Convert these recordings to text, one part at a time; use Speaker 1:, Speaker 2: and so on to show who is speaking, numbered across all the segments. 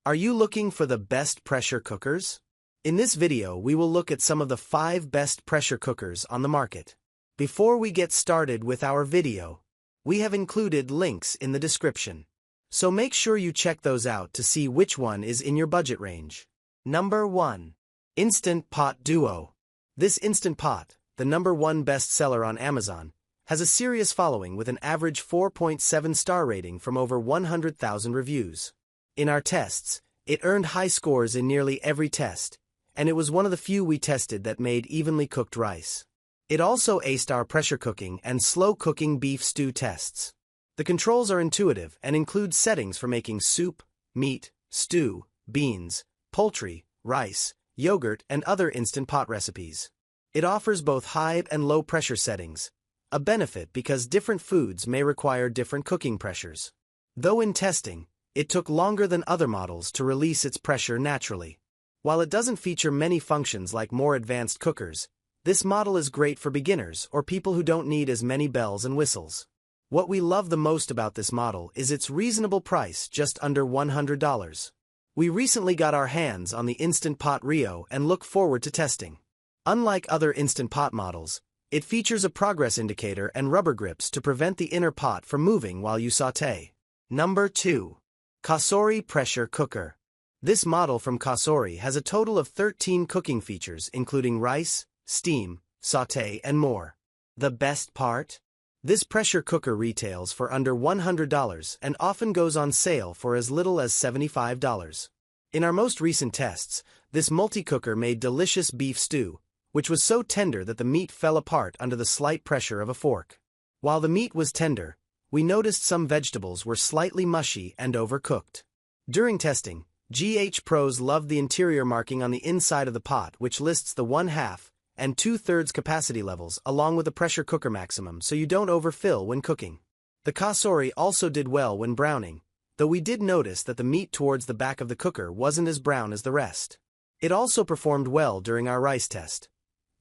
Speaker 1: Are you looking for the best pressure cookers? In this video, we will look at some of the 5 best pressure cookers on the market. Before we get started with our video, we have included links in the description. So make sure you check those out to see which one is in your budget range. Number 1. Instant Pot Duo. This Instant Pot, the #1 bestseller on Amazon, has a serious following with an average 4.7 star rating from over 100,000 reviews. In our tests, it earned high scores in nearly every test, and it was one of the few we tested that made evenly cooked rice. It also aced our pressure cooking and slow cooking beef stew tests. The controls are intuitive and include settings for making soup, meat, stew, beans, poultry, rice, yogurt, and other Instant Pot recipes. It offers both high and low pressure settings, a benefit because different foods may require different cooking pressures. Though in testing, it took longer than other models to release its pressure naturally. While it doesn't feature many functions like more advanced cookers, this model is great for beginners or people who don't need as many bells and whistles. What we love the most about this model is its reasonable price, just under $100. We recently got our hands on the Instant Pot Rio and look forward to testing. Unlike other Instant Pot models, it features a progress indicator and rubber grips to prevent the inner pot from moving while you sauté. Number 2. Cosori Pressure Cooker. This model from Cosori has a total of 13 cooking features including rice, steam, sauté, and more. The best part? This pressure cooker retails for under $100 and often goes on sale for as little as $75. In our most recent tests, this multi-cooker made delicious beef stew, which was so tender that the meat fell apart under the slight pressure of a fork. While the meat was tender, we noticed some vegetables were slightly mushy and overcooked. During testing, GH Pros loved the interior marking on the inside of the pot, which lists the 1/2 and 2/3 capacity levels along with the pressure cooker maximum so you don't overfill when cooking. The Cosori also did well when browning, though we did notice that the meat towards the back of the cooker wasn't as brown as the rest. It also performed well during our rice test.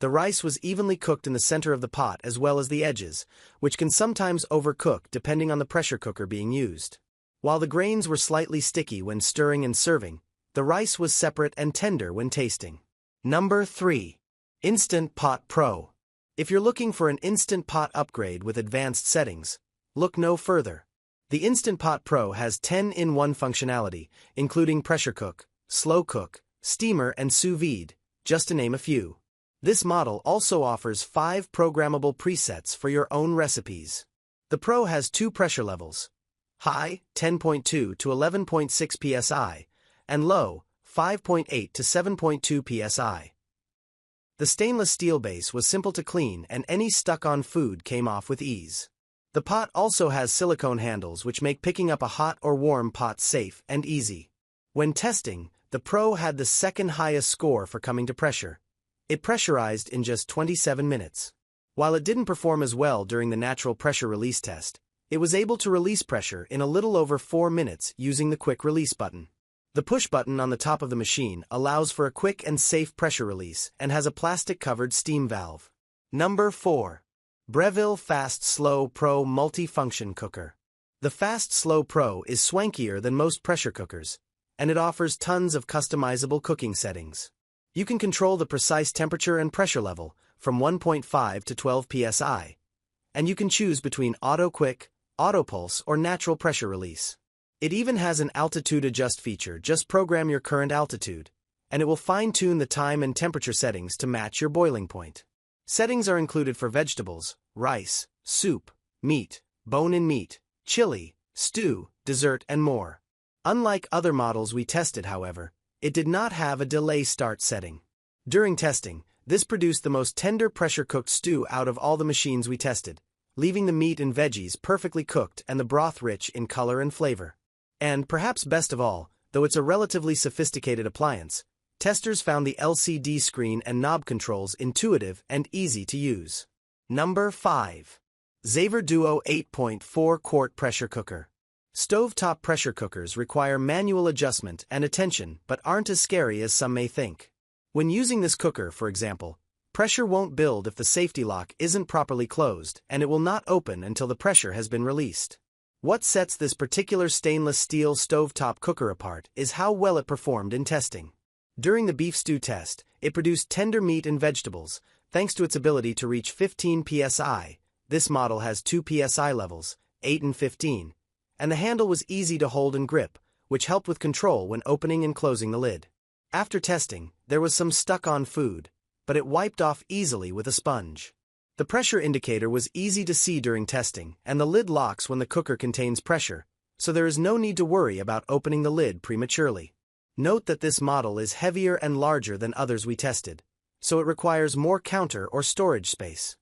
Speaker 1: The rice was evenly cooked in the center of the pot as well as the edges, which can sometimes overcook depending on the pressure cooker being used. While the grains were slightly sticky when stirring and serving, the rice was separate and tender when tasting. Number 3. Instant Pot Pro. If you're looking for an Instant Pot upgrade with advanced settings, look no further. The Instant Pot Pro has 10-in-1 functionality, including pressure cook, slow cook, steamer, and sous vide, just to name a few. This model also offers 5 programmable presets for your own recipes. The Pro has 2 pressure levels: high, 10.2 to 11.6 psi, and low, 5.8 to 7.2 psi. The stainless steel base was simple to clean and any stuck-on food came off with ease. The pot also has silicone handles which make picking up a hot or warm pot safe and easy. When testing, the Pro had the second highest score for coming to pressure. It pressurized in just 27 minutes. While it didn't perform as well during the natural pressure release test, it was able to release pressure in a little over 4 minutes using the quick release button. The push button on the top of the machine allows for a quick and safe pressure release and has a plastic-covered steam valve. Number 4. Breville Fast Slow Pro Multi-Function Cooker. The Fast Slow Pro is swankier than most pressure cookers, and it offers tons of customizable cooking settings. You can control the precise temperature and pressure level from 1.5 to 12 psi, and you can choose between auto quick, auto pulse, or natural pressure release. It even has an altitude adjust feature. Just program your current altitude, and it will fine-tune the time and temperature settings to match your boiling point. Settings are included for vegetables, rice, soup, meat, bone-in meat, chili, stew, dessert, and more. Unlike other models we tested, however, it did not have a delay start setting. During testing, this produced the most tender pressure-cooked stew out of all the machines we tested, leaving the meat and veggies perfectly cooked and the broth rich in color and flavor. And perhaps best of all, though it's a relatively sophisticated appliance, testers found the LCD screen and knob controls intuitive and easy to use. Number 5. Zavor Duo 8.4-Quart Pressure Cooker. Stovetop pressure cookers require manual adjustment and attention but aren't as scary as some may think. When using this cooker, for example, pressure won't build if the safety lock isn't properly closed, and it will not open until the pressure has been released. What sets this particular stainless steel stovetop cooker apart is how well it performed in testing. During the beef stew test, it produced tender meat and vegetables, thanks to its ability to reach 15 psi. This model has 2 psi levels, 8 and 15, and the handle was easy to hold and grip, which helped with control when opening and closing the lid. After testing, there was some stuck-on food, but it wiped off easily with a sponge. The pressure indicator was easy to see during testing, and the lid locks when the cooker contains pressure, so there is no need to worry about opening the lid prematurely. Note that this model is heavier and larger than others we tested, so it requires more counter or storage space.